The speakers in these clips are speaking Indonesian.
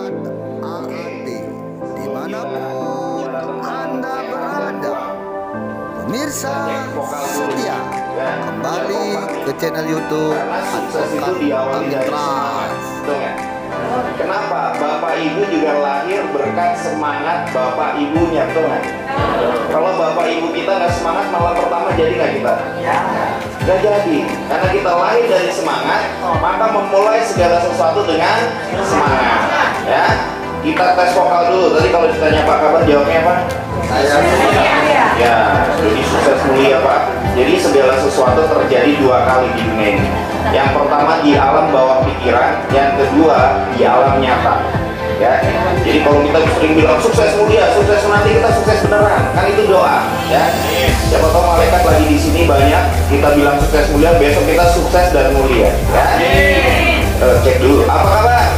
Sobat AAT dimanapun Anda berada, pemirsa setia kembali ke channel YouTube Advokat Amin Ras. Kenapa? Bapak Ibu juga lahir berkat semangat Bapak Ibunya, betul nggak? Kalau Bapak Ibu kita nggak semangat, malah pertama jadi nggak kita? Nggak jadi. Karena kita lahir dari semangat, maka memulai segala sesuatu dengan semangat. Ya, kita tes vokal dulu. Tadi kalau ditanya Pak kabar, jawabnya apa? Saya ya, jadi sukses mulia Pak. Jadi segala sesuatu terjadi dua kali di dunia ini. Yang pertama di alam bawah pikiran, yang kedua di alam nyata. Ya, jadi kalau kita sering bilang sukses mulia, sukses nanti kita sukses beneran, kan itu doa. Ya, siapa tahu malaikat lagi di sini banyak, kita bilang sukses mulia, besok kita sukses dan mulia. Ya, cek dulu. Apa kabar?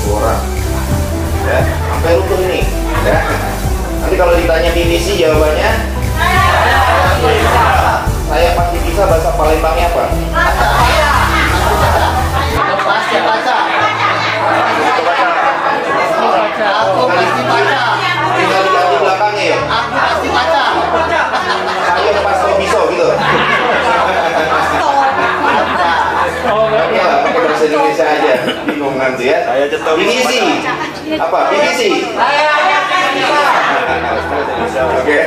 Suara. Ya, sampai rukun ini. Ya, nanti kalau ditanya misi jawabannya. Saya pasti bisa. Bahasa Palembangnya apa? Pasti baca. Aku pasti baca. Tinggal diganti belakangnya ya. Aku pasti baca. Saya pas bisa gitu. Ya, pakai bahasa Indonesia aja. Bingung nanti ya. BBC. Apa? BBC. Oke,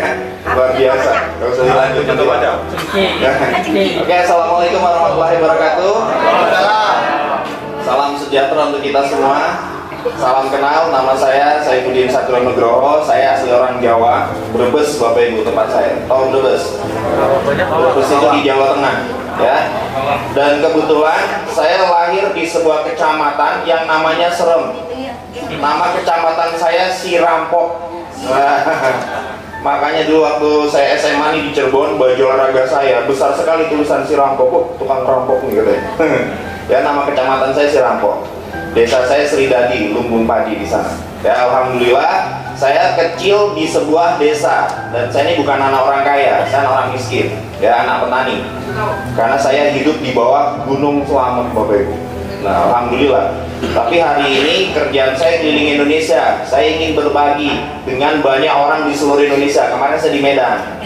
luar biasa. Gak usah dilanjut. Oke, assalamualaikum warahmatullahi wabarakatuh. Salam sejahtera untuk kita semua. Salam kenal, nama saya Saifuddin Satrio Nugroho. Saya asli orang Jawa, Brebes, Bapak Ibu, tempat saya. Tahu Brebes? Brebes itu di Jawa Tengah, ya. Dan kebetulan saya lahir di sebuah kecamatan yang namanya Serem. Nama kecamatan saya Sirampok. Makanya dulu waktu saya SMA nih di Cirebon, baju olahraga saya besar sekali tulisan Sirampok. Oh, tukang rampok nih katanya. Ya, nama kecamatan saya Sirampok. Desa saya Sridadi, lumbung padi di sana. Ya, alhamdulillah saya kecil di sebuah desa dan saya ini bukan anak orang kaya, saya orang miskin, ya, anak petani. Karena saya hidup di bawah Gunung Slamet, Bapak Ibu. Nah, alhamdulillah. Tapi hari ini kerjaan saya keliling Indonesia. Saya ingin berbagi dengan banyak orang di seluruh Indonesia. Kemarin saya di Medan,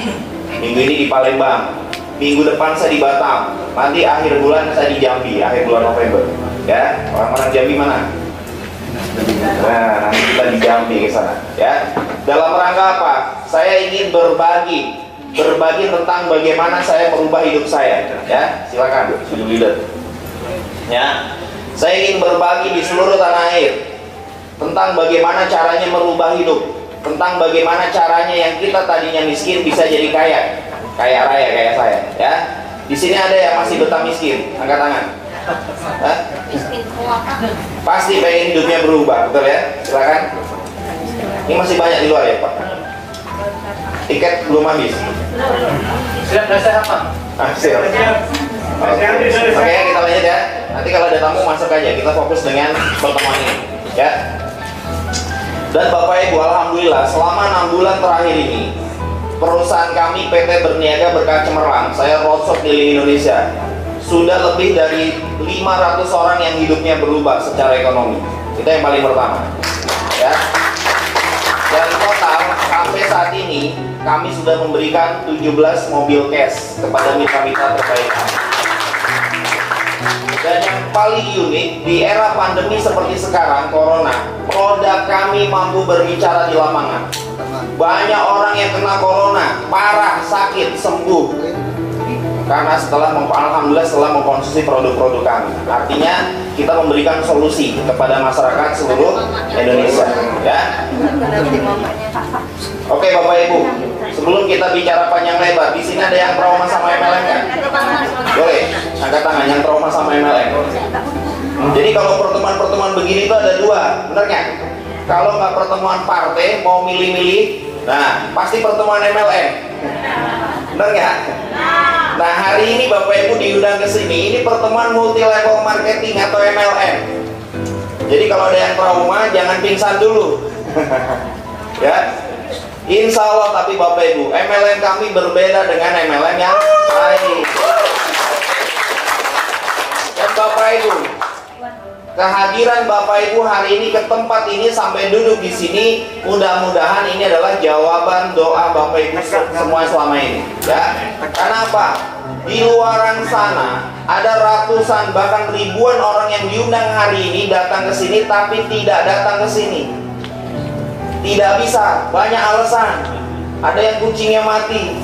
minggu ini di Palembang, minggu depan saya di Batam, nanti akhir bulan saya di Jambi, akhir bulan November. Ya, orang-orang Jambi mana? Nah, nanti kita di Jambi ke sana. Ya, dalam rangka apa? Saya ingin berbagi tentang bagaimana saya merubah hidup saya. Ya, silakan, studio leader. Ya, saya ingin berbagi di seluruh tanah air tentang bagaimana caranya merubah hidup, tentang bagaimana caranya yang kita tadinya miskin bisa jadi kaya raya kayak saya. Ya, di sini ada yang masih betah miskin, angkat tangan. Hah? Pasti pengen hidupnya berubah, betul ya? Silakan. Ini masih banyak di luar ya Pak. Tiket belum habis. Siap, saya apa? Siap. Oke, kita lanjut ya. Nanti kalau ada tamu masuk aja. Kita fokus dengan pertemuan ini, ya. Dan Bapak Ibu, alhamdulillah selama 6 bulan terakhir ini perusahaan kami PT Berniaga Berkah Cemerlang, saya roadshow keliling Indonesia. Sudah lebih dari 500 orang yang hidupnya berubah secara ekonomi. Itu yang paling pertama, ya. Dan total sampai saat ini kami sudah memberikan 17 mobil cash kepada mitra-mitra terbaik kami. Dan yang paling unik di era pandemi seperti sekarang, corona, produk kami mampu berbicara di lapangan. Banyak orang yang kena corona, parah, sakit, sembuh. Karena alhamdulillah setelah mengkonsumsi produk-produk kami. Artinya kita memberikan solusi kepada masyarakat seluruh Indonesia, ya. Oke Bapak Ibu, sebelum kita bicara panjang lebar, di sini ada yang trauma sama MLM kan? Boleh, angkat tangan yang trauma sama MLM. Jadi kalau pertemuan-pertemuan begini itu ada dua, benar nggak? Kalau nggak pertemuan partai, mau milih-milih, nah pasti pertemuan MLM, benar nggak? Nah, hari ini Bapak Ibu diundang ke sini, ini pertemuan multi level marketing atau MLM. Jadi kalau ada yang trauma jangan pingsan dulu. Ya. Insya Allah, tapi Bapak Ibu, MLM kami berbeda dengan MLM yang lain. Dan Bapak Ibu, kehadiran Bapak Ibu hari ini ke tempat ini sampai duduk di sini, mudah-mudahan ini adalah jawaban doa Bapak Ibu semua selama ini. Ya, karena apa? Di luaran sana ada ratusan bahkan ribuan orang yang diundang hari ini datang ke sini tapi tidak datang ke sini. Tidak bisa, banyak alasan. Ada yang kucingnya mati,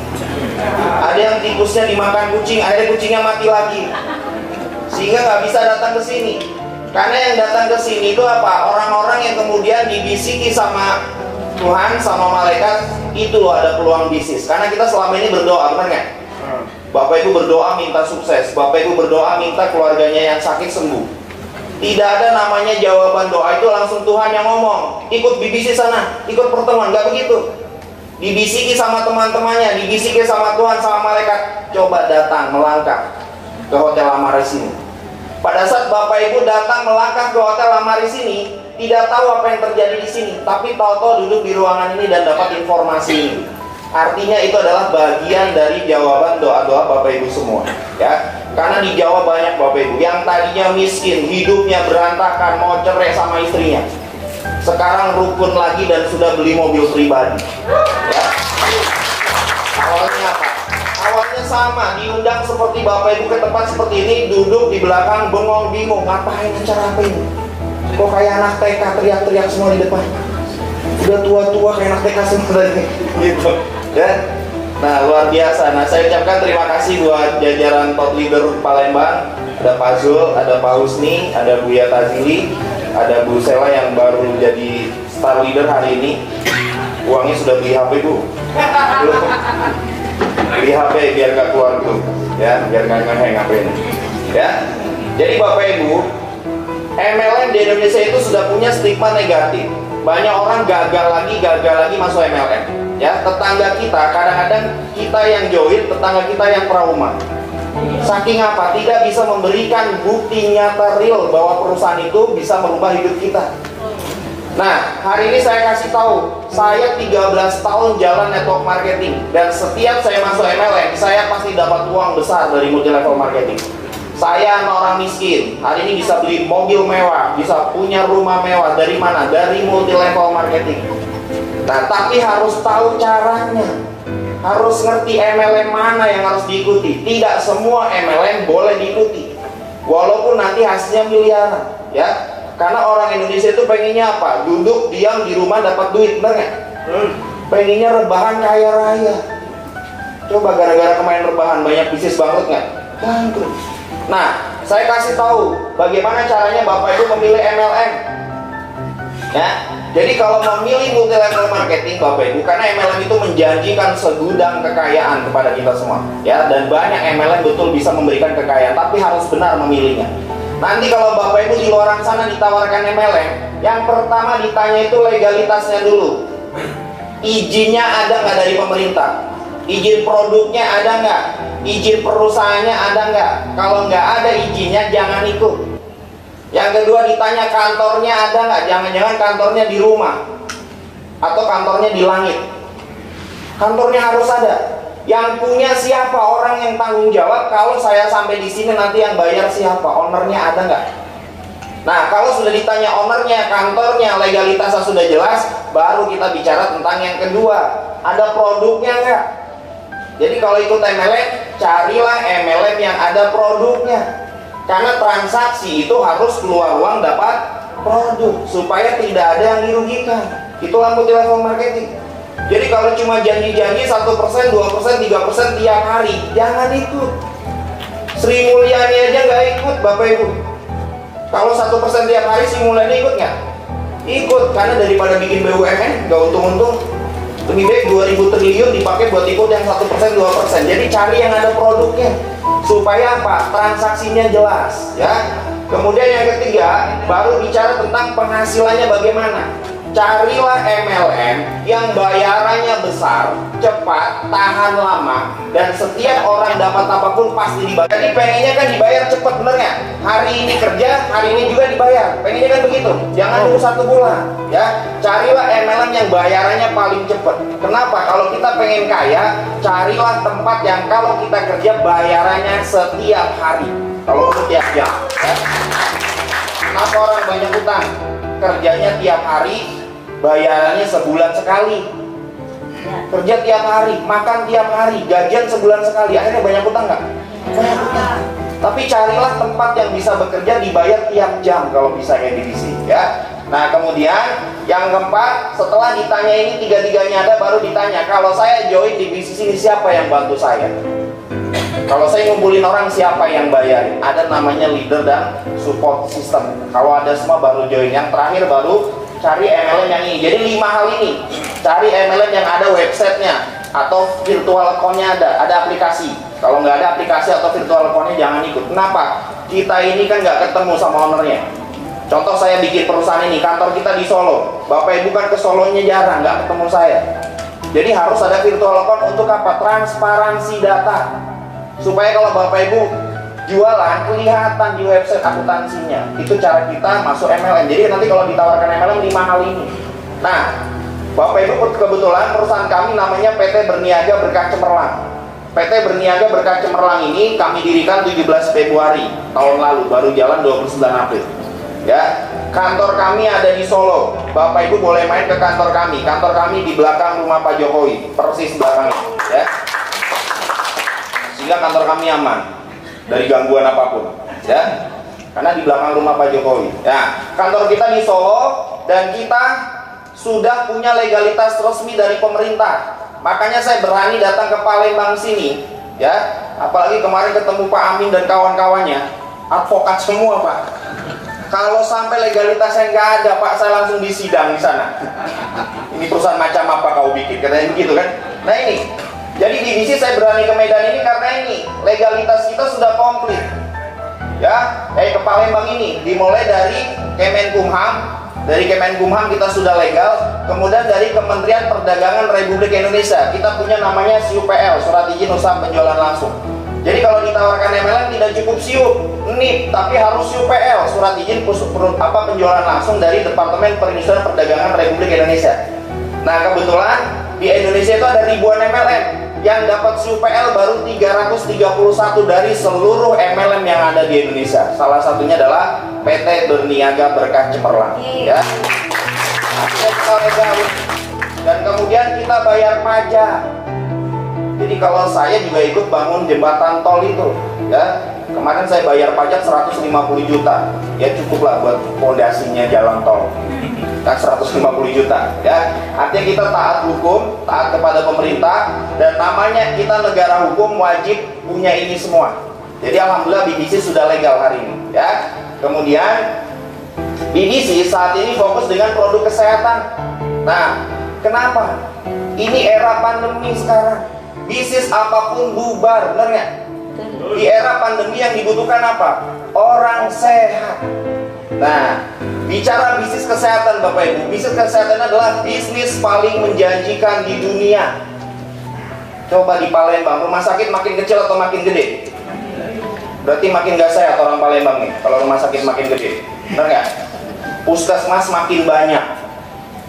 ada yang tikusnya dimakan kucing, akhirnya kucingnya mati lagi, sehingga nggak bisa datang ke sini. Karena yang datang ke sini itu apa? Orang-orang yang kemudian dibisiki sama Tuhan, sama malaikat, itu loh ada peluang bisnis. Karena kita selama ini berdoa, benar nggak? Bapak Ibu berdoa minta sukses, Bapak Ibu berdoa minta keluarganya yang sakit sembuh. Tidak ada namanya jawaban doa itu langsung Tuhan yang ngomong, ikut BBC sana, ikut pertemuan, nggak begitu. Dibisiki sama teman-temannya, dibisiki sama Tuhan, sama malaikat, coba datang, melangkah ke Hotel Amaris ini. Pada saat Bapak Ibu datang melangkah ke Hotel Amaris ini, tidak tahu apa yang terjadi di sini, tapi tahu-tahu duduk di ruangan ini dan dapat informasi ini. Artinya itu adalah bagian dari jawaban doa-doa Bapak Ibu semua, ya. Karena dijawab banyak Bapak Ibu yang tadinya miskin, hidupnya berantakan, mau cerai sama istrinya, sekarang rukun lagi dan sudah beli mobil pribadi. Ya. Awalnya apa? Awalnya sama, diundang seperti Bapak Ibu ke tempat seperti ini, duduk di belakang bengong bingung, ngapain acara apa ini? Kok kayak anak TK teriak-teriak semua di depan? Udah tua-tua kayak anak TK semua tadi, gitu. Ya. Nah, luar biasa. Nah, saya ucapkan terima kasih buat jajaran top leader Palembang. Ada Pak Zul, ada Pak Husni, ada Buya Tazili, ada Bu Sela yang baru jadi star leader hari ini. Uangnya sudah beli HP, Bu. Beli HP biar gak keluar tuh, ya, biar gak nge-hang HP-nya. Ya. Jadi Bapak Ibu, MLM di Indonesia itu sudah punya stigma negatif. Banyak orang gagal lagi masuk MLM. Ya, tetangga kita, kadang-kadang kita yang join, tetangga kita yang trauma. Saking apa? Tidak bisa memberikan bukti nyata real bahwa perusahaan itu bisa merubah hidup kita. Nah, hari ini saya kasih tahu, saya 13 tahun jalan network marketing, dan setiap saya masuk MLM, saya pasti dapat uang besar dari multi level marketing. Saya orang miskin, hari ini bisa beli mobil mewah, bisa punya rumah mewah. Dari mana? Dari multi level marketing. Nah, tapi harus tahu caranya, harus ngerti MLM mana yang harus diikuti. Tidak semua MLM boleh diikuti, walaupun nanti hasilnya miliaran, ya. Karena orang Indonesia itu pengennya apa? Duduk diam di rumah dapat duit, bener nggak? Pengennya rebahan kaya raya. Coba gara-gara kemarin rebahan banyak bisnis bangkrut nggak? Bangkrut. Nah, saya kasih tahu bagaimana caranya Bapak Ibu memilih MLM. Ya, jadi kalau memilih multi level marketing Bapak Ibu, karena MLM itu menjanjikan segudang kekayaan kepada kita semua, ya, dan banyak MLM betul bisa memberikan kekayaan, tapi harus benar memilihnya. Nanti kalau Bapak Ibu di luar sana ditawarkan MLM, yang pertama ditanya itu legalitasnya dulu. Izinnya ada nggak dari pemerintah? Izin produknya ada nggak? Izin perusahaannya ada nggak? Kalau nggak ada izinnya jangan ikut. Yang kedua ditanya kantornya ada nggak? Jangan-jangan kantornya di rumah atau kantornya di langit. Kantornya harus ada. Yang punya siapa? Orang yang tanggung jawab. Kalau saya sampai di sini nanti yang bayar siapa? Ownernya ada nggak? Nah, kalau sudah ditanya ownernya, kantornya, legalitasnya sudah jelas, baru kita bicara tentang yang kedua. Ada produknya nggak? Jadi kalau ikut MLM, carilah MLM yang ada produknya. Karena transaksi itu harus keluar uang dapat produk, supaya tidak ada yang dirugikan. Itulah multi level marketing. Jadi kalau cuma janji-janji 1%, 2%, 3% tiap hari, jangan ikut. Sri Mulyani aja nggak ikut, Bapak Ibu. Kalau 1% tiap hari, Sri Mulyani ikut nggak? Ikut, karena daripada bikin BUMN nggak untung-untung, lebih baik 2000 triliun dipakai buat ikut yang 1%, 2%. Jadi cari yang ada produknya, supaya apa? Transaksinya jelas, ya. Kemudian yang ketiga, baru bicara tentang penghasilannya bagaimana. Carilah MLM yang bayarannya besar, cepat, tahan lama, dan setiap orang dapat apapun pasti dibayar. Jadi pengennya kan dibayar cepat, bener nggak? Hari ini kerja, hari ini juga dibayar. Pengennya kan begitu. Jangan tunggu 1 bulan, ya. Carilah MLM yang bayarannya paling cepat. Kenapa? Kalau kita pengen kaya, carilah tempat yang kalau kita kerja bayarannya setiap hari. Kalau perlu tiap jam, ya. Kenapa orang banyak utang? Kerjanya tiap hari, bayarannya sebulan sekali. Kerja tiap hari, makan tiap hari, gajian sebulan sekali. Akhirnya banyak utang nggak? Banyak utang. Tapi carilah tempat yang bisa bekerja dibayar tiap jam kalau bisa kayak divisi, ya. Nah kemudian yang keempat, setelah ditanya ini tiga-tiganya ada, baru ditanya, kalau saya join di bisnis ini siapa yang bantu saya? Kalau saya ngumpulin orang siapa yang bayarin? Ada namanya leader dan support system. Kalau ada semua baru join. Yang terakhir baru cari MLM yang ini. Jadi 5 hal ini. Cari MLM yang ada websitenya atau virtual account-nya ada aplikasi. Kalau nggak ada aplikasi atau virtual account-nya jangan ikut. Kenapa? Kita ini kan nggak ketemu sama ownernya. Contoh saya bikin perusahaan ini, kantor kita di Solo. Bapak Ibu kan ke Solonya jarang, nggak ketemu saya. Jadi harus ada virtual account untuk apa? Transparansi data. Supaya kalau Bapak Ibu jualan, kelihatan di website akuntansinya. Itu cara kita masuk MLM. Jadi nanti kalau ditawarkan MLM 5 hal ini. Nah, Bapak Ibu kebetulan perusahaan kami namanya PT Berniaga Berkah Cemerlang. PT Berniaga Berkah Cemerlang ini kami dirikan 17 Februari tahun lalu, baru jalan 29 April. Ya, kantor kami ada di Solo. Bapak Ibu boleh main ke kantor kami. Kantor kami di belakang rumah Pak Jokowi, persis belakang, ya. Sehingga kantor kami aman dari gangguan apapun, ya. Karena di belakang rumah Pak Jokowi. Ya, kantor kita di Solo dan kita sudah punya legalitas resmi dari pemerintah. Makanya saya berani datang ke Palembang sini, ya. Apalagi kemarin ketemu Pak Amin dan kawan-kawannya, advokat semua, Pak. Kalau sampai legalitasnya nggak ada, Pak, saya langsung disidang di sana. Ini perusahaan macam apa kau bikin? Katanya begitu kan? Nah ini, jadi divisi saya berani ke Medan ini karena ini legalitas kita sudah komplit. Ya, kayak ke Palembang ini dimulai dari Kemenkumham. Dari Kemenkumham kita sudah legal. Kemudian dari Kementerian Perdagangan Republik Indonesia kita punya namanya SUPL, Surat Izin Usaha Penjualan Langsung. Jadi kalau ditawarkan MLM tidak cukup SIUP, NIP, tapi harus SUPL, Surat Izin Penjualan Langsung dari Departemen Perindustrian Perdagangan Republik Indonesia. Nah kebetulan di Indonesia itu ada ribuan MLM. Yang dapat SUPL baru 331 dari seluruh MLM yang ada di Indonesia. Salah satunya adalah PT Berniaga Berkah Cemerlang, ya. Dan kemudian kita bayar pajak. Jadi kalau saya juga ikut bangun jembatan tol itu, ya. Kemarin saya bayar pajak 150 juta. Ya cukuplah buat fondasinya jalan tol. Kan 150 juta, ya. Artinya kita taat hukum, taat kepada pemerintah, dan namanya kita negara hukum wajib punya ini semua. Jadi alhamdulillah BDC sudah legal hari ini, ya. Kemudian BDC saat ini fokus dengan produk kesehatan. Nah, kenapa? Ini era pandemi sekarang. Bisnis apapun bubar, benar nggak? Di era pandemi yang dibutuhkan apa? Orang sehat. Nah, bicara bisnis kesehatan Bapak Ibu, bisnis kesehatan adalah bisnis paling menjanjikan di dunia. Coba di Palembang, rumah sakit makin kecil atau makin gede? Berarti makin gak sehat orang Palembang nih, kalau rumah sakit makin gede. Benar nggak? Puskesmas makin banyak,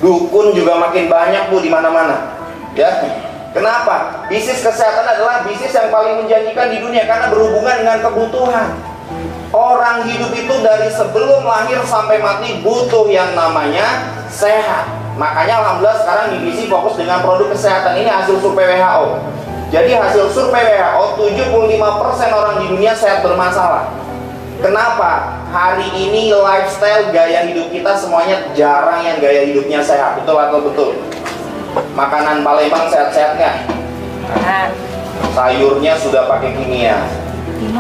dukun juga makin banyak Bu di mana-mana. Ya. Kenapa? Bisnis kesehatan adalah bisnis yang paling menjanjikan di dunia karena berhubungan dengan kebutuhan. Orang hidup itu dari sebelum lahir sampai mati butuh yang namanya sehat. Makanya alhamdulillah sekarang divisi fokus dengan produk kesehatan. Ini hasil survei WHO. Jadi hasil survei WHO 75% orang di dunia sehat bermasalah. Kenapa? Hari ini lifestyle gaya hidup kita semuanya jarang yang gaya hidupnya sehat. Betul atau betul? Makanan Palembang sehat-sehat nggak? Sayurnya sudah pakai kimia,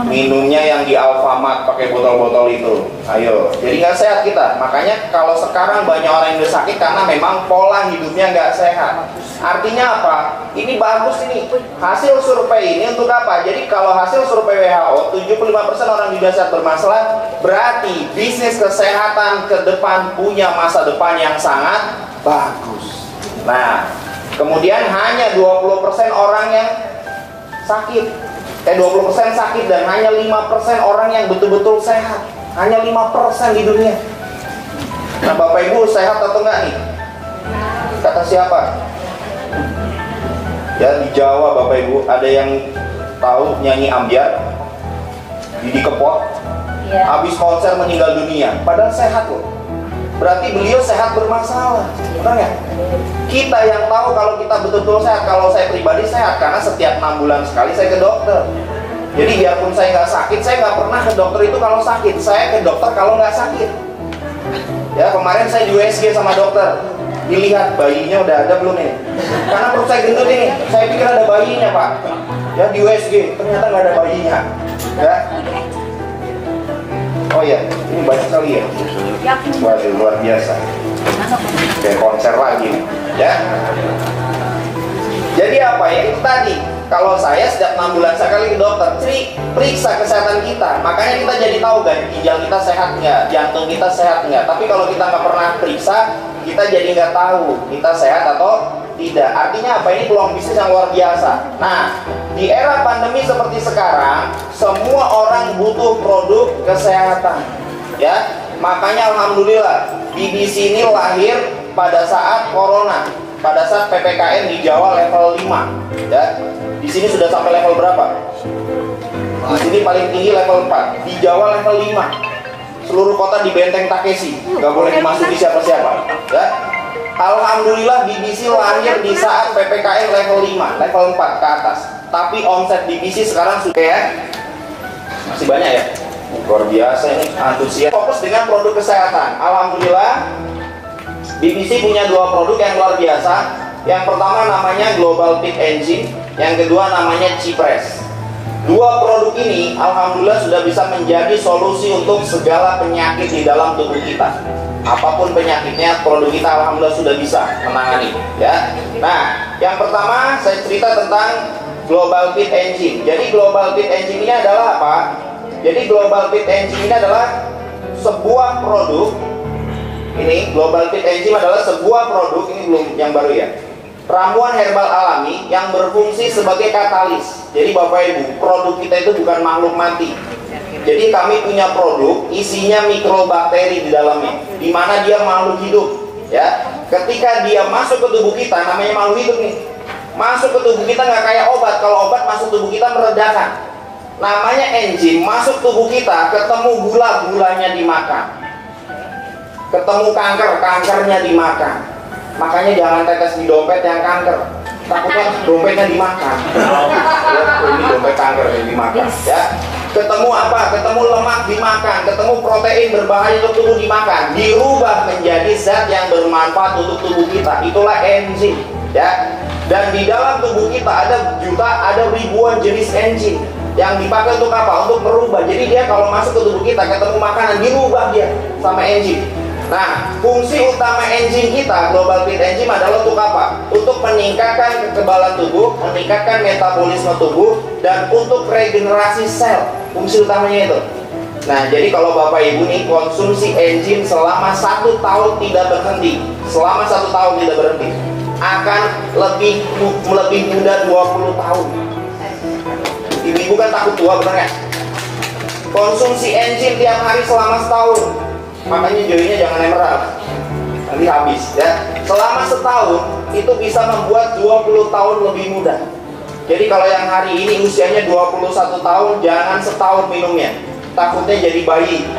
minumnya yang di Alfamart pakai botol-botol itu. Ayo, jadi nggak sehat kita. Makanya kalau sekarang banyak orang yang udah sakit karena memang pola hidupnya nggak sehat. Artinya apa? Ini bagus ini. Hasil survei ini untuk apa? Jadi kalau hasil survei WHO 75% orang di dunia sehat bermasalah, berarti bisnis kesehatan ke depan punya masa depan yang sangat bagus. Nah, kemudian hanya 20% orang yang sakit. 20% sakit dan hanya 5% orang yang betul-betul sehat. Hanya 5% di dunia. Nah, Bapak Ibu sehat atau enggak nih? Kata siapa? Ya, di Jawa Bapak Ibu ada yang tahu nyanyi ambyar? Didi Kempot? habis konser meninggal dunia, padahal sehat loh. Berarti beliau sehat bermasalah, benar nggak? Kita yang tahu kalau kita betul-betul sehat. Kalau saya pribadi sehat karena setiap 6 bulan sekali saya ke dokter. Jadi biarpun saya nggak sakit, saya nggak pernah ke dokter itu kalau sakit. Saya ke dokter kalau nggak sakit. Ya, kemarin saya di USG sama dokter, dilihat bayinya udah ada belum nih? Karena perut saya gendut ini, saya pikir ada bayinya pak. Ya di USG ternyata nggak ada bayinya. Ya. Oh iya, ini banyak sekali ya. Waduh, luar biasa. Kayak konser lagi, ya. Jadi apa ya, itu tadi. Kalau saya setiap 6 bulan sekali ke dokter, periksa kesehatan kita. Makanya kita jadi tahu kan, ginjal kita sehat nggak, jantung kita sehat nggak. Tapi kalau kita nggak pernah periksa, kita jadi nggak tahu kita sehat atau tidak. Artinya apa? Ini peluang bisnis yang luar biasa. Nah, di era pandemi seperti sekarang, semua orang butuh produk kesehatan. Ya, makanya alhamdulillah BBC ini lahir pada saat corona, pada saat PPKM di Jawa level 5. Ya, di sini sudah sampai level berapa? Di sini paling tinggi level 4, di Jawa level 5. Seluruh kota di benteng Takeshi, nggak boleh dimasuki siapa-siapa. Ya. Alhamdulillah BBC lahir di saat PPKM level 5, level 4 ke atas. Tapi omset BBC sekarang sudah ya, masih banyak ya. Luar biasa ini, antusias. Fokus dengan produk kesehatan. Alhamdulillah BBC punya 2 produk yang luar biasa. Yang pertama namanya Global Fit Engine, yang kedua namanya Cipress. 2 produk ini alhamdulillah sudah bisa menjadi solusi untuk segala penyakit di dalam tubuh kita. Apapun penyakitnya, produk kita alhamdulillah sudah bisa menangani, ya. Nah, yang pertama saya cerita tentang Global Fit Engine. Jadi Global Fit Engine ini adalah apa? Jadi Global Fit Engine ini adalah sebuah produk. Ini Global Fit Engine adalah sebuah produk, ini belum yang baru ya. Ramuan herbal alami yang berfungsi sebagai katalis. Jadi Bapak Ibu, produk kita itu bukan makhluk mati. Jadi kami punya produk isinya mikrobakteri di dalamnya, di mana dia makhluk hidup. Ya, ketika dia masuk ke tubuh kita, namanya makhluk hidup nih. Masuk ke tubuh kita nggak kayak obat. Kalau obat masuk tubuh kita meredakan. Namanya enzim masuk tubuh kita, ketemu gula, gulanya dimakan. Ketemu kanker, kankernya dimakan. Makanya jangan tetes di dompet yang kanker, takutnya dompetnya dimakan. Ya, ini dompet kanker yang dimakan. Ya. Ketemu apa? Ketemu lemak dimakan, ketemu protein berbahaya untuk tubuh dimakan, dirubah menjadi zat yang bermanfaat untuk tubuh kita. Itulah enzim. Ya. Dan di dalam tubuh kita ada ribuan jenis enzim yang dipakai untuk apa? Untuk merubah. Jadi dia kalau masuk ke tubuh kita, ketemu makanan, dirubah dia sama enzim. Nah, fungsi utama enzim kita, Global Fit Engine adalah untuk apa? Untuk meningkatkan kekebalan tubuh, meningkatkan metabolisme tubuh, dan untuk regenerasi sel. Fungsi utamanya itu. Nah, jadi kalau Bapak Ibu nih konsumsi enzim selama 1 tahun tidak berhenti, selama 1 tahun tidak berhenti, akan lebih muda 20 tahun. Ibu-ibu kan takut tua, benar nggak? Konsumsi enzim tiap hari selama setahun. Makanya joinya jangan emerald, nanti habis ya. Selama setahun itu bisa membuat 20 tahun lebih muda. Jadi kalau yang hari ini usianya 21 tahun, jangan setahun minumnya, takutnya jadi bayi.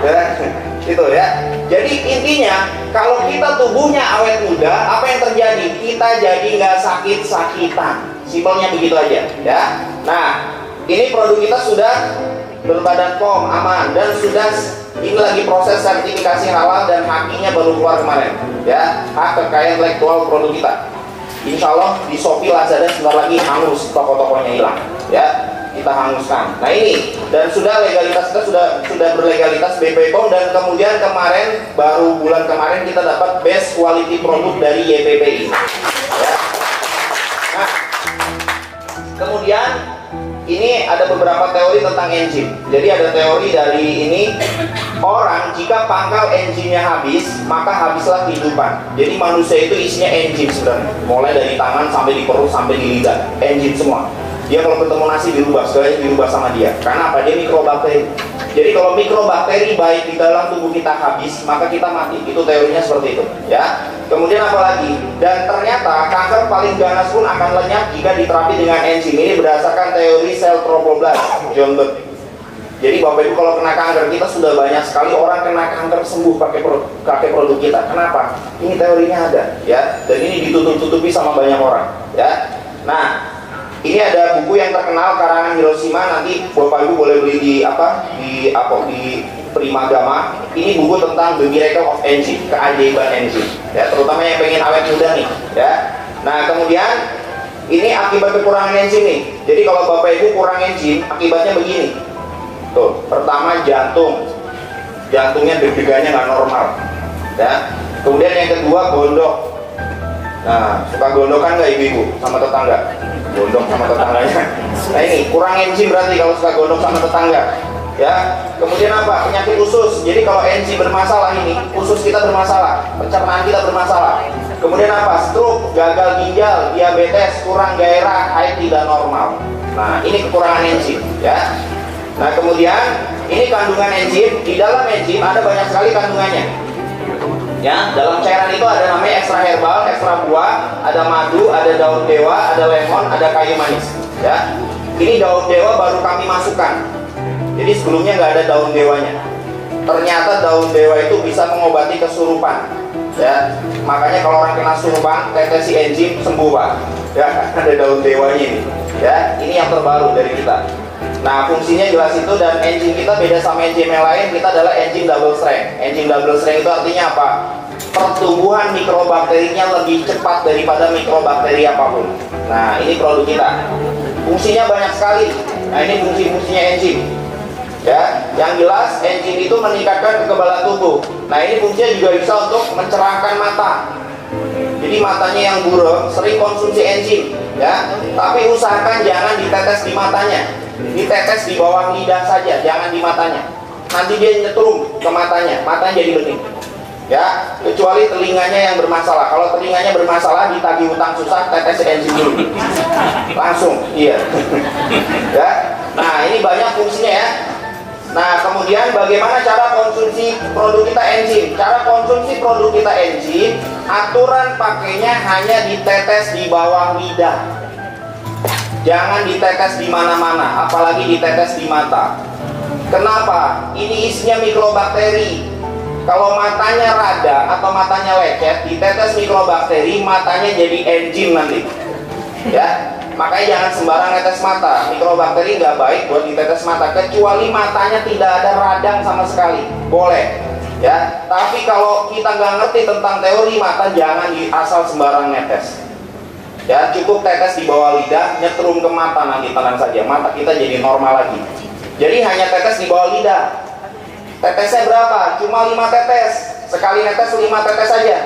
Ya, itu ya. Jadi intinya kalau kita tubuhnya awet muda, apa yang terjadi? Kita jadi nggak sakit-sakitan. Simpelnya begitu aja ya. Nah, ini produk kita sudah berbadan POM, aman, dan sudah ini lagi proses sertifikasi halal dan haknya baru keluar kemarin ya, hak kekayaan intelektual produk kita. Insya Allah di Shopee, Lazada sebentar lagi hangus, toko-tokonya hilang ya, kita hanguskan. Nah ini, dan sudah legalitas kita sudah berlegalitas BP POM, dan kemudian kemarin baru bulan kemarin kita dapat best quality produk dari YPPI ya. Nah, kemudian ini ada beberapa teori tentang enzim. Jadi ada teori dari ini, orang jika pangkal enzimnya habis, maka habislah kehidupan. Jadi manusia itu isinya enzim sebenarnya, mulai dari tangan sampai di perut sampai di lidah, enzim semua. Dia kalau ketemu nasi dirubah, segalanya dirubah sama dia. Karena apa? Dia mikrobakteri. Jadi kalau mikrobakteri baik di dalam tubuh kita habis, maka kita mati. Itu teorinya seperti itu ya. Kemudian apa lagi? Dan ternyata kanker paling ganas pun akan lenyap jika diterapi dengan enzim. Ini berdasarkan teori sel trofoblast, John Burt. Jadi Bapak Ibu kalau kena kanker, kita sudah banyak sekali orang kena kanker sembuh pakai produk kita. Kenapa? Ini teorinya ada, ya. Dan ini ditutup-tutupi sama banyak orang, ya. Nah, ini ada buku yang terkenal karangan Hiroshima. Nanti Bapak Ibu boleh beli di Primagama. Ini buku tentang The Miracle of Enzyme, keajaiban enzim, ya. Terutama yang pengen awet muda nih, ya. Nah, kemudian ini akibat kekurangan enzim nih. Jadi kalau Bapak Ibu kurang enzim, akibatnya begini. Tuh, pertama jantungnya deg-degannya nggak normal, ya. Kemudian yang kedua gondok. Nah, suka gondokan nggak ibu-ibu sama tetangga? Gondok sama tetangganya. Nah ini kurang enzim berarti kalau suka gondok sama tetangga, ya. Kemudian apa? Penyakit usus. Jadi kalau enzim bermasalah ini, usus kita bermasalah, pencernaan kita bermasalah. Kemudian apa? Stroke, gagal ginjal, diabetes, kurang gairah, haid tidak normal. Nah ini kekurangan enzim, ya. Nah kemudian ini kandungan enzim. Di dalam enzim ada banyak sekali kandungannya, ya. Dalam cairan itu ada namanya ekstra herbal, ekstra buah, ada madu, ada daun dewa, ada lemon, ada kayu manis, ya. Ini daun dewa baru kami masukkan. Jadi sebelumnya nggak ada daun dewanya. Ternyata daun dewa itu bisa mengobati kesurupan, ya. Makanya kalau orang kena surupan, tetesi enzim sembuh, Pak, ya. Ada daun dewanya ini, ya. Ini yang terbaru dari kita. Nah fungsinya jelas itu, dan enzim kita beda sama enzim yang lain. Kita adalah enzim double strength. Enzim double strength itu artinya apa? Pertumbuhan mikrobakterinya lebih cepat daripada mikrobakteri apapun. Nah ini produk kita. Fungsinya banyak sekali. Nah ini fungsi-fungsinya enzim, ya. Yang jelas enzim itu meningkatkan kekebalan tubuh. Nah ini fungsinya juga bisa untuk mencerahkan mata. Jadi matanya yang buram sering konsumsi enzim, ya. Tapi usahakan jangan ditetes di matanya. Ditetes di bawah lidah saja, jangan di matanya. Nanti dia nyetrum ke matanya jadi bening, ya. Kecuali telinganya yang bermasalah. Kalau telinganya bermasalah, ditagih hutang susah, tetes enzim dulu langsung, iya. Ya. Nah ini banyak fungsinya, ya. Nah kemudian bagaimana cara konsumsi produk kita enzim? Cara konsumsi produk kita enzim, aturan pakainya hanya ditetes di bawah lidah. Jangan ditetes di mana-mana, apalagi ditetes di mata. Kenapa? Ini isinya mikrobakteri. Kalau matanya rada atau matanya lecet, ditetes mikrobakteri, matanya jadi enzim nanti, ya. Makanya jangan sembarang netes mata. Mikrobakteri nggak baik buat ditetes mata, kecuali matanya tidak ada radang sama sekali, boleh, ya. Tapi kalau kita nggak ngerti tentang teori mata, jangan asal sembarang netes. Ya, cukup tetes di bawah lidah, nyetrum ke mata, nanti tenang saja, mata kita jadi normal lagi. Jadi hanya tetes di bawah lidah. Tetesnya berapa? Cuma 5 tetes. Sekali netes 5 tetes saja.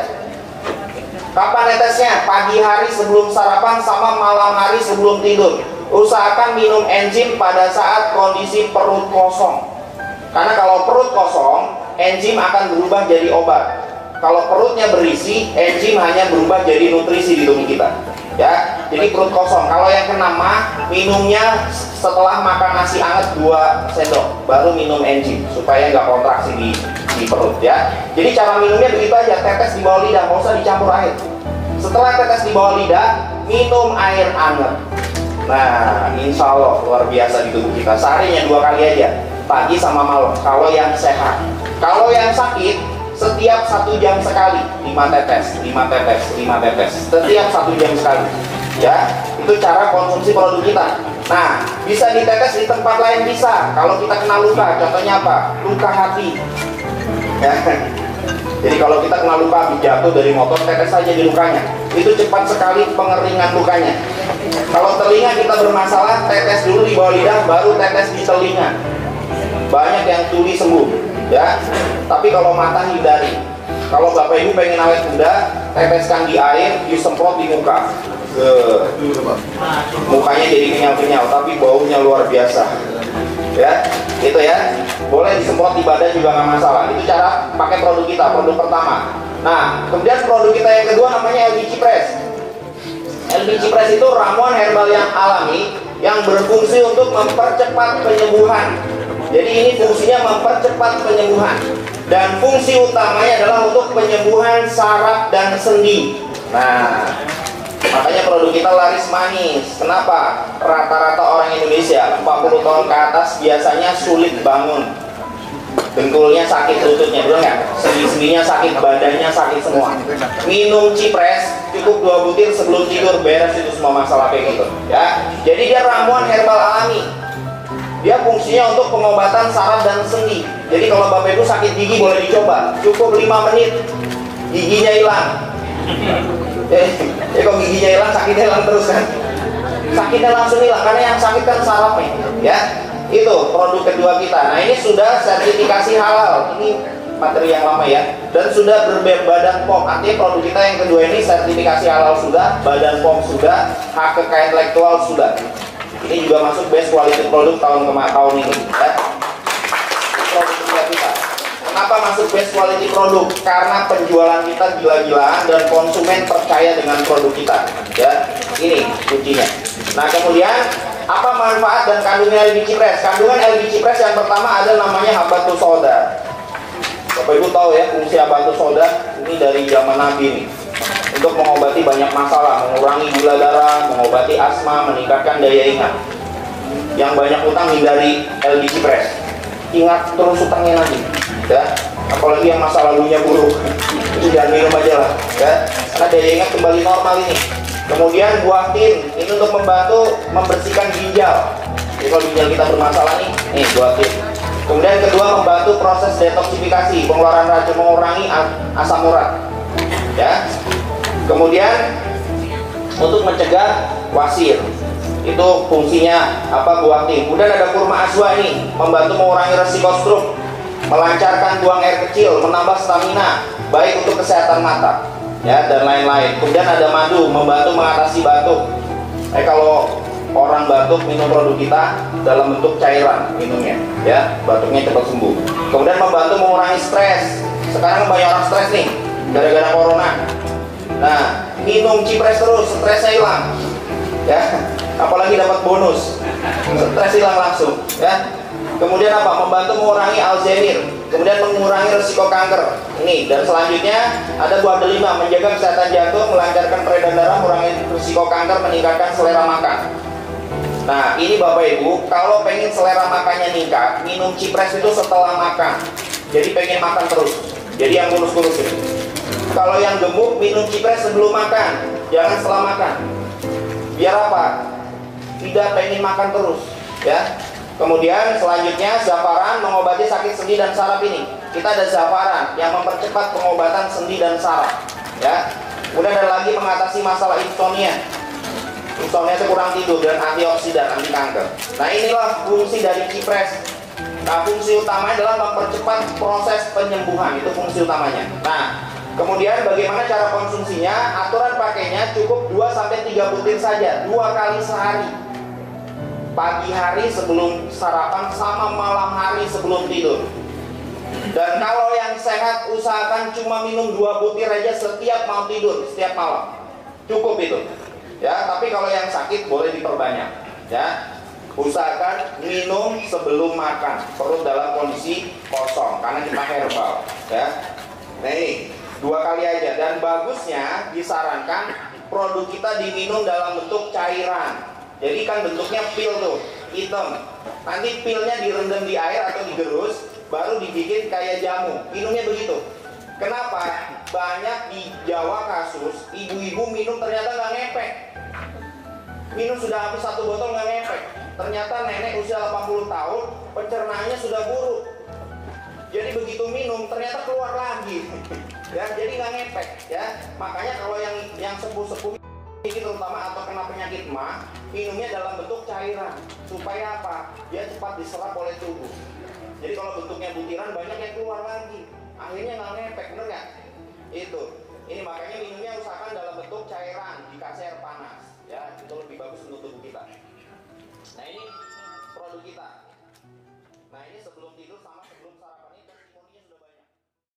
Kapan netesnya? Pagi hari sebelum sarapan sama malam hari sebelum tidur. Usahakan minum enzim pada saat kondisi perut kosong. Karena kalau perut kosong, enzim akan berubah jadi obat. Kalau perutnya berisi, enzim hanya berubah jadi nutrisi di tubuh kita, ya. Jadi perut kosong. Kalau yang kena mah, minumnya setelah makan nasi hangat 2 sendok, baru minum enzim supaya nggak kontraksi di perut, ya. Jadi cara minumnya begitu aja, tetes di bawah lidah, nggak usah dicampur air. Setelah tetes di bawah lidah, minum air hangat. Nah, insya Allah luar biasa di tubuh kita. Seharinya 2 kali aja, pagi sama malam. Kalau yang sehat. Kalau yang sakit, setiap 1 jam sekali 5 tetes, 5 tetes, 5 tetes, setiap 1 jam sekali, ya. Itu cara konsumsi produk kita. Nah, bisa ditetes di tempat lain, bisa. Kalau kita kena luka, contohnya apa? Luka hati, ya. Jadi kalau kita kena luka, habis jatuh dari motor, tetes saja di lukanya. Itu cepat sekali pengeringan lukanya. Kalau telinga kita bermasalah, tetes dulu di bawah lidah, baru tetes di telinga. Banyak yang tuli sembuh, ya. Tapi kalau mata hindari. Kalau Bapak Ibu pengen awet muda, teteskan di air, disemprot di muka. Mukanya jadi kenyal-kenyal, tapi baunya luar biasa, ya. Itu ya. Boleh disemprot di badan juga nggak masalah. Itu cara pakai produk kita, produk pertama. Nah, kemudian produk kita yang kedua namanya LBC Press. LBC Press itu ramuan herbal yang alami yang berfungsi untuk mempercepat penyembuhan. Jadi ini fungsinya mempercepat penyembuhan, dan fungsi utamanya adalah untuk penyembuhan saraf dan sendi. Nah, Makanya produk kita laris manis. Kenapa? Rata-rata orang Indonesia 40 tahun ke atas biasanya sulit bangun. Dengkulnya sakit, lututnya, betul nggak? Sendi-sendinya sakit, badannya sakit semua. Minum Cipres cukup 2 butir sebelum tidur, beres itu semua masalah kayak gitu. Ya, jadi dia ramuan herbal alami. Dia fungsinya untuk pengobatan saraf dan sendi. Jadi kalau Bapak Ibu sakit gigi boleh dicoba, cukup 5 menit giginya hilang. Kok giginya hilang, sakitnya hilang terus kan? Sakitnya langsung hilang karena yang sakit kan sarafnya, ya. Itu produk kedua kita. Nah, ini sudah sertifikasi halal. Ini materi yang lama ya. Dan sudah berbadan POM. Artinya produk kita yang kedua ini sertifikasi halal sudah, badan POM sudah, hak kekayaan intelektual sudah. Ini juga masuk best quality produk tahun ini, ya. Produk kedua kita. Kenapa masuk best quality produk? Karena penjualan kita gila-gilaan dan konsumen percaya dengan produk kita, ya. Ini kuncinya. Nah, kemudian apa manfaat dan kandungan LG Cipres? Kandungan LG Cipres yang pertama ada namanya habatus sauda. Bapak Ibu tahu ya fungsi habatus sauda ini dari zaman Nabi nih. Untuk mengobati banyak masalah, mengurangi gula darah, mengobati asma, meningkatkan daya ingat. Yang banyak utang hindari LG Cipres. Ingat terus utangnya nanti, ya. Apalagi yang masa lalunya buruk, itu jangan minum aja lah, ya. Karena daya ingat kembali normal ini. Kemudian buah tin, ini untuk membantu membersihkan ginjal. Jadi kalau ginjal kita bermasalah nih buah tin. Kemudian kedua membantu proses detoksifikasi, pengeluaran racun, mengurangi asam urat. Ya. Kemudian untuk mencegah wasir, itu fungsinya apa buah tin. Kemudian ada kurma ajwa ini, membantu mengurangi resiko stroke, melancarkan buang air kecil, menambah stamina, baik untuk kesehatan mata. Ya, dan lain-lain. Kemudian ada madu, membantu mengatasi batuk. Kalau orang batuk minum produk kita dalam bentuk cairan minumnya, ya, batuknya cepat sembuh. Kemudian membantu mengurangi stres. Sekarang banyak orang stres nih gara-gara corona. Nah, minum Cipres terus, stresnya hilang, ya. Apalagi dapat bonus, stres hilang langsung, ya. Kemudian apa? Membantu mengurangi Alzheimer, kemudian mengurangi risiko kanker. Ini dan selanjutnya ada buah delima, menjaga kesehatan jantung, melancarkan peredaran darah, mengurangi risiko kanker, meningkatkan selera makan. Nah, ini Bapak Ibu, kalau pengen selera makannya meningkat, minum Cipres itu setelah makan. Jadi pengen makan terus. Jadi yang kurus-kurus ini. Kalau yang gemuk minum Cipres sebelum makan, jangan setelah makan. Biar apa? Tidak pengen makan terus, ya. Kemudian selanjutnya zafaran mengobati sakit sendi dan saraf ini. Kita ada zafaran yang mempercepat pengobatan sendi dan saraf, ya. Kemudian ada lagi mengatasi masalah insomnia. Insomnia itu kurang tidur dan antioksidan, anti kanker. Nah, inilah fungsi dari Cipres. Nah, fungsi utamanya adalah mempercepat proses penyembuhan, itu fungsi utamanya. Nah, kemudian bagaimana cara konsumsinya? Aturan pakainya cukup 2-3 butir saja, 2 kali sehari. Pagi hari sebelum sarapan sama malam hari sebelum tidur. Dan kalau yang sehat usahakan cuma minum 2 butir aja setiap mau tidur, setiap malam. Cukup itu. Ya, tapi kalau yang sakit boleh diperbanyak, ya. Usahakan minum sebelum makan, perut dalam kondisi kosong karena kita herbal, ya. Nah, ini 2 kali aja dan bagusnya disarankan produk kita diminum dalam bentuk cairan. Jadi kan bentuknya pil tuh, hitam. Nanti pilnya direndam di air atau digerus, baru digigit kayak jamu. Minumnya begitu. Kenapa? Banyak di Jawa kasus, ibu-ibu minum ternyata nggak ngepek. Minum sudah habis 1 botol nggak ngepek. Ternyata nenek usia 80 tahun, pencernaannya sudah buruk. Jadi begitu minum, ternyata keluar lagi. Ya, jadi nggak ngepek. Ya, makanya kalau yang sepuh-sepuh ini terutama atau kena penyakit mah, minumnya dalam bentuk cairan supaya apa? Dia cepat diserap oleh tubuh. Jadi kalau bentuknya butiran banyak yang keluar lagi, akhirnya nggak ngepek, bener nggak? Itu. Ini makanya minumnya usahakan dalam bentuk cairan, dikasih air panas, ya itu lebih bagus untuk tubuh kita. Nah, ini produk kita. Nah, ini sebelum tidur sama